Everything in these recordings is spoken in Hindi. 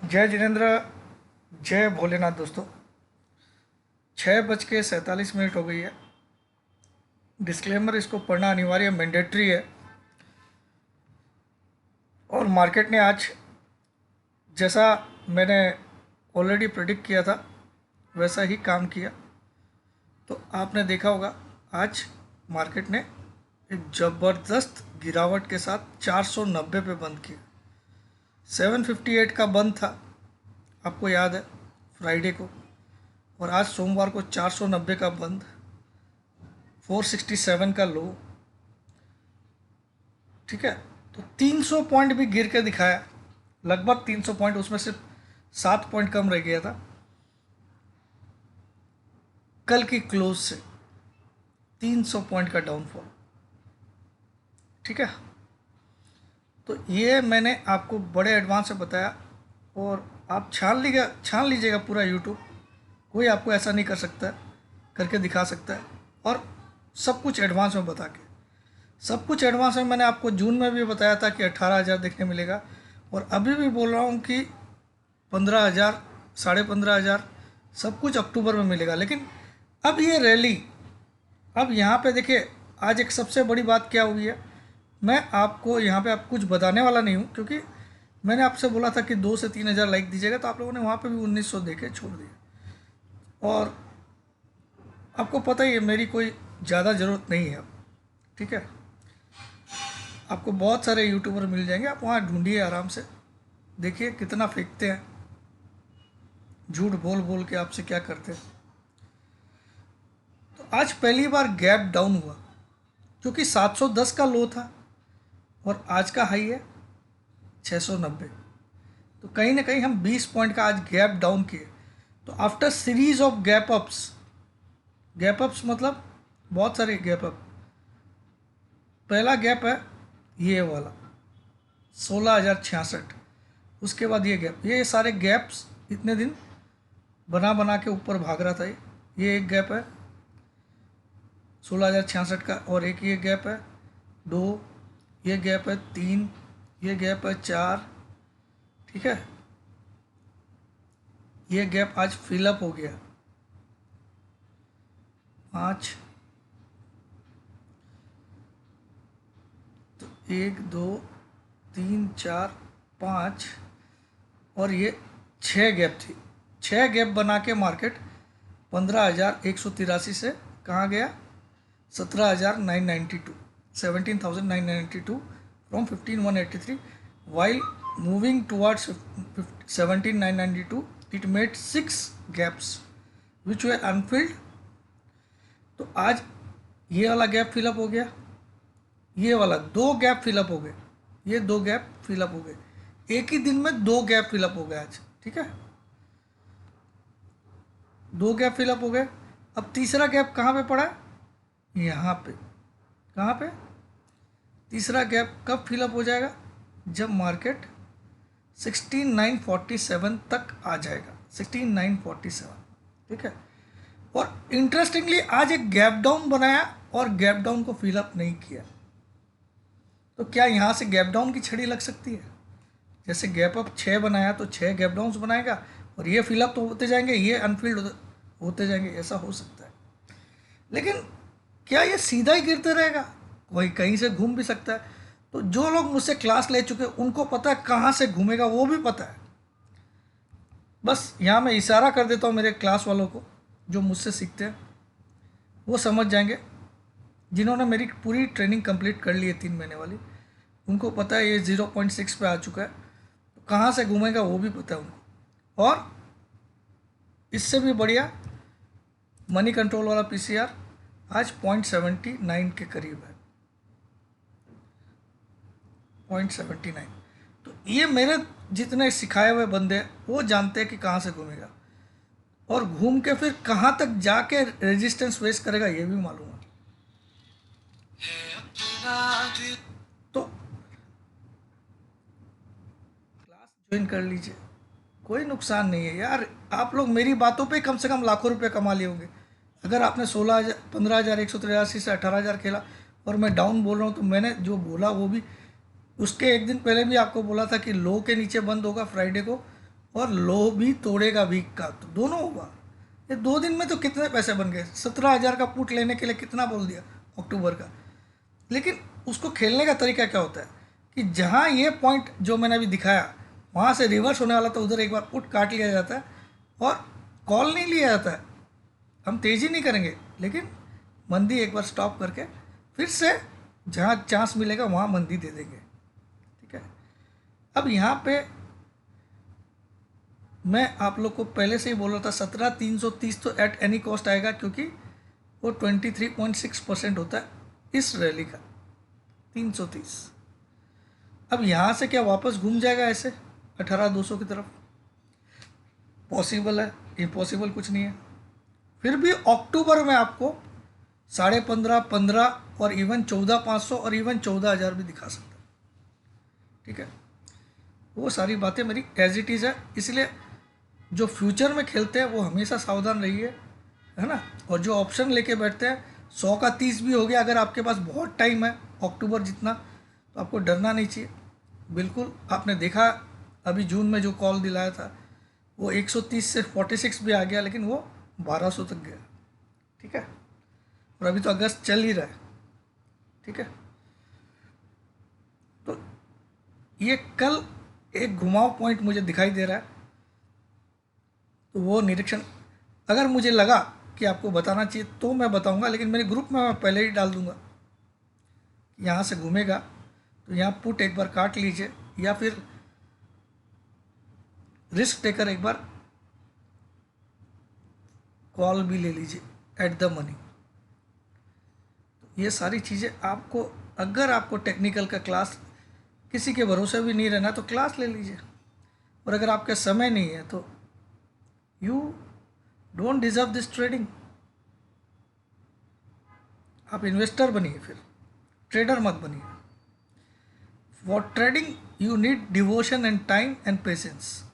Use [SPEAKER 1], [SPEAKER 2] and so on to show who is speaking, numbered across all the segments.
[SPEAKER 1] जय जिनेन्द्र। जय भोलेनाथ। दोस्तों, 6:47 हो गई है। डिस्क्लेमर इसको पढ़ना अनिवार्य मैंडेटरी है। और मार्केट ने आज, जैसा मैंने ऑलरेडी प्रेडिक्ट किया था, वैसा ही काम किया। तो आपने देखा होगा आज मार्केट ने एक ज़बरदस्त गिरावट के साथ 490 पे बंद किया। 758 का बंद था, आपको याद है, फ्राइडे को। और आज सोमवार को 490 का बंद, 467 का लो। ठीक है, तो 300 पॉइंट भी गिर के दिखाया, लगभग 300 पॉइंट, उसमें सिर्फ 7 पॉइंट कम रह गया था कल की क्लोज से। 300 पॉइंट का डाउनफॉल। ठीक है, तो ये मैंने आपको बड़े एडवांस से बताया। और आप छान लीजिएगा पूरा यूट्यूब, कोई आपको ऐसा नहीं कर सकता है, करके दिखा सकता है। और सब कुछ एडवांस में बता के, सब कुछ एडवांस में मैंने आपको जून में भी बताया था कि 18,000 देखने मिलेगा। और अभी भी बोल रहा हूँ कि 15,000, 15,500 सब कुछ अक्टूबर में मिलेगा। लेकिन अब ये रैली, अब यहाँ पे देखिए, आज एक सबसे बड़ी बात क्या हुई है। मैं आपको यहाँ पे आप कुछ बताने वाला नहीं हूँ, क्योंकि मैंने आपसे बोला था कि 2 से 3,000 लाइक दीजिएगा, तो आप लोगों ने वहाँ पे भी 1,900 देके छोड़ दिया। और आपको पता ही है मेरी कोई ज़्यादा ज़रूरत नहीं है अब। ठीक है, आपको बहुत सारे यूट्यूबर मिल जाएंगे, आप वहाँ ढूंढिए आराम से, देखिए कितना फेंकते हैं, झूठ बोल बोल के आपसे क्या करते हैं। तो आज पहली बार गैप डाउन हुआ, क्योंकि 710 का लो था और आज का हाई है 690। तो कहीं ना कहीं हम 20 पॉइंट का आज गैप डाउन किए। तो after series of gap ups मतलब बहुत सारे गैप अप, पहला गैप है ये वाला 16,066, उसके बाद ये गैप, ये सारे गैप्स इतने दिन बना बना के ऊपर भाग रहा था। ये एक गैप है 16,066 का, और एक ये गैप है 2, ये गैप है 3, ये गैप है 4। ठीक है, ये गैप आज फिलअप हो गया 5। तो 1 2 3 4 5, और ये 6 गैप थी। 6 गैप बना के मार्केट 15,183 से कहाँ गया, 17,992, 17,992 from 15,183, while moving towards 17,992 it made 6 gaps which way Anfield. तो आज ये वाला गैप फिलअप हो गया, ये वाला 2 गैप फिलअप हो गए, ये 2 गैप फिलअप हो गए, एक ही दिन में 2 गैप फिलअप हो गए आज। ठीक है, 2 गैप फिलअप हो गए। अब तीसरा गैप कहाँ पे पड़ा है, यहाँ पे। कहाँ पे तीसरा गैप कब फिलअप हो जाएगा, जब मार्केट 16,947 तक आ जाएगा, 16,947। ठीक है, और इंटरेस्टिंगली आज एक गैप डाउन बनाया और गैप डाउन को फिलअप नहीं किया। तो क्या यहाँ से गैप डाउन की छड़ी लग सकती है? जैसे गैप अप 6 बनाया तो 6 गैप डाउन्स बनाएगा, और ये फिलअप तो होते जाएंगे, ये अनफिल्ड होते जाएंगे, ऐसा हो सकता है। लेकिन क्या ये सीधा ही गिरते रहेगा, कोई कहीं से घूम भी सकता है। तो जो लोग मुझसे क्लास ले चुके हैं उनको पता है कहाँ से घूमेगा, वो भी पता है। बस यहाँ मैं इशारा कर देता हूँ मेरे क्लास वालों को, जो मुझसे सीखते हैं वो समझ जाएंगे। जिन्होंने मेरी पूरी ट्रेनिंग कंप्लीट कर ली है 3 महीने वाली, उनको पता है ये 0.6 पे आ चुका है, तो कहाँ से घूमेगा वो भी पता है उनको। और इससे भी बढ़िया मनी कंट्रोल वाला पीसीआर आज 0.79 के करीब है, 0.79। तो ये मेरे जितने सिखाए हुए बंदे हैं वो जानते हैं कि कहाँ से घूमेगा, और घूम के फिर कहाँ तक जाके रेजिस्टेंस फेस करेगा ये भी मालूम है। तो क्लास ज्वाइन कर लीजिए, कोई नुकसान नहीं है यार। आप लोग मेरी बातों पे कम से कम लाखों रुपए कमा लिए होंगे। अगर आपने 16,000, 15,183 से 18,000 खेला, और मैं डाउन बोल रहा हूँ, तो मैंने जो बोला वो भी उसके एक दिन पहले भी आपको बोला था कि लो के नीचे बंद होगा फ्राइडे को, और लो भी तोड़ेगा वीक का, तो दोनों होगा। ये 2 दिन में तो कितने पैसे बन गए, 17,000 का पुट लेने के लिए कितना बोल दिया अक्टूबर का। लेकिन उसको खेलने का तरीका क्या होता है कि जहाँ ये पॉइंट जो मैंने अभी दिखाया वहाँ से रिवर्स होने वाला, तो उधर एक बार पुट काट लिया जाता है और कॉल नहीं लिया जाता है। हम तेज़ी नहीं करेंगे, लेकिन मंदी एक बार स्टॉप करके फिर से जहाँ चांस मिलेगा वहाँ मंदी दे देंगे। ठीक है, अब यहाँ पे मैं आप लोग को पहले से ही बोल रहा था 17,330 तो एट एनी कॉस्ट आएगा, क्योंकि वो 23.6% होता है इस रैली का 330। अब यहाँ से क्या वापस घूम जाएगा ऐसे 18,200 की तरफ? पॉसिबल है, इम्पॉसिबल कुछ नहीं है। फिर भी अक्टूबर में आपको 15,500, 15 और इवन 14,500 और इवन 14,000 भी दिखा सकता है। ठीक है, वो सारी बातें मेरी एज इट इज़ है, इसलिए जो फ्यूचर में खेलते हैं वो हमेशा सावधान रहिए, है ना। और जो ऑप्शन लेके बैठते हैं 100 का 30 भी हो गया, अगर आपके पास बहुत टाइम है अक्टूबर जितना, तो आपको डरना नहीं चाहिए। बिल्कुल, आपने देखा अभी जून में जो कॉल दिलाया था वो 130 से 46 भी आ गया, लेकिन वो 1200 तक गया। ठीक है, और अभी तो अगस्त चल ही रहा है। ठीक है, तो ये कल एक घुमाव पॉइंट मुझे दिखाई दे रहा है, तो वो निरीक्षण अगर मुझे लगा कि आपको बताना चाहिए तो मैं बताऊंगा, लेकिन मेरे ग्रुप में मैं पहले ही डाल दूंगा। यहाँ से घूमेगा तो यहाँ पुट एक बार काट लीजिए, या फिर रिस्क टेकर एक बार कॉल भी ले लीजिए एट द मनी। ये सारी चीज़ें आपको, अगर आपको टेक्निकल का क्लास, किसी के भरोसे भी नहीं रहना तो क्लास ले लीजिए। और अगर आपका समय नहीं है तो you don't deserve this trading. आप इन्वेस्टर बनिए, फिर ट्रेडर मत बनिए। For trading you need devotion and time and patience.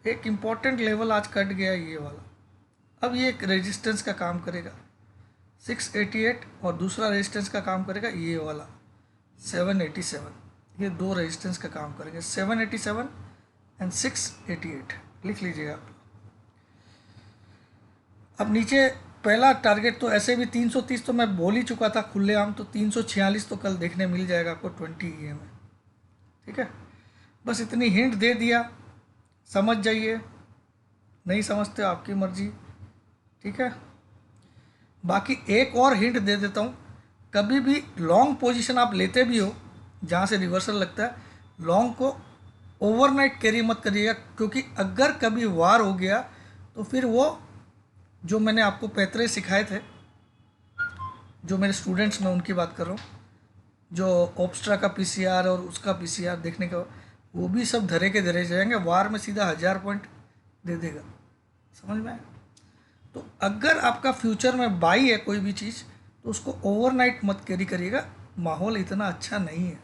[SPEAKER 1] एक इम्पॉर्टेंट लेवल आज कट गया ये वाला, अब ये एक रेजिस्टेंस का काम करेगा 688, और दूसरा रेजिस्टेंस का काम करेगा ये वाला 787। ये दो रेजिस्टेंस का काम करेंगे, 787 एंड 688, लिख लीजिएगा आप। अब नीचे पहला टारगेट तो ऐसे भी 330 तो मैं बोल ही चुका था खुलेआम, तो 346 तो कल देखने मिल जाएगा आपको 20 EM में। ठीक है, बस इतनी हिंट दे दिया, समझ जाइए, नहीं समझते आपकी मर्जी। ठीक है, बाकी एक और हिंट दे देता हूँ, कभी भी लॉन्ग पोजीशन आप लेते भी हो जहाँ से रिवर्सल लगता है, लॉन्ग को ओवरनाइट कैरी मत करिएगा, क्योंकि अगर कभी वार हो गया तो फिर वो जो मैंने आपको पैतरे सिखाए थे, जो मेरे स्टूडेंट्स, मैं उनकी बात कर रहा हूँ, जो ऑब्स्ट्रा का PCR और उसका PCR देखने का, वो भी सब धरे के धरे जाएंगे, वार में सीधा 1000 पॉइंट दे देगा। समझ में आया? तो अगर आपका फ्यूचर में बाई है कोई भी चीज़, तो उसको ओवरनाइट मत कैरी करिएगा, माहौल इतना अच्छा नहीं है।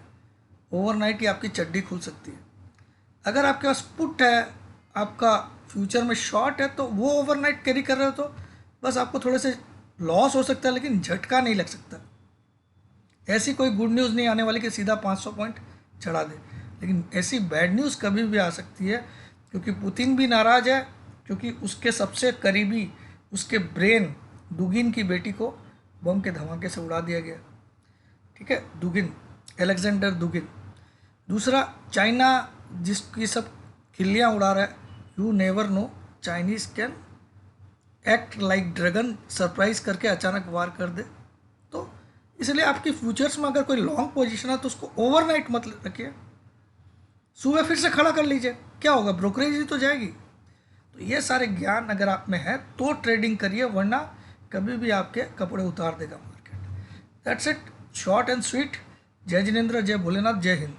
[SPEAKER 1] ओवरनाइट ही आपकी चड्डी खुल सकती है। अगर आपके पास पुट है, आपका फ्यूचर में शॉर्ट है, तो वो ओवरनाइट कैरी कर रहे हो तो बस आपको थोड़े से लॉस हो सकता है, लेकिन झटका नहीं लग सकता। ऐसी कोई गुड न्यूज़ नहीं आने वाली कि सीधा 500 पॉइंट चढ़ा दे, लेकिन ऐसी बैड न्यूज़ कभी भी आ सकती है, क्योंकि पुतिन भी नाराज़ है, क्योंकि उसके सबसे करीबी, उसके ब्रेन दुगिन की बेटी को बम के धमाके से उड़ा दिया गया। ठीक है, दुगिन, अलेक्जेंडर दुगिन। दूसरा, चाइना जिसकी सब खिल्लियाँ उड़ा रहा है, you never know, Chinese can act like dragon, surprise करके अचानक वार कर दे। तो इसलिए आपकी फ्यूचर्स में अगर कोई लॉन्ग पोजीशन है तो उसको ओवरनाइट मत रखिए, सुबह फिर से खड़ा कर लीजिए, क्या होगा, ब्रोकरेज ही तो जाएगी। तो ये सारे ज्ञान अगर आप में है तो ट्रेडिंग करिए, वरना कभी भी आपके कपड़े उतार देगा market. That's it, short and sweet. जय जिनेंद्र, जय भोलेनाथ, जय हिंद।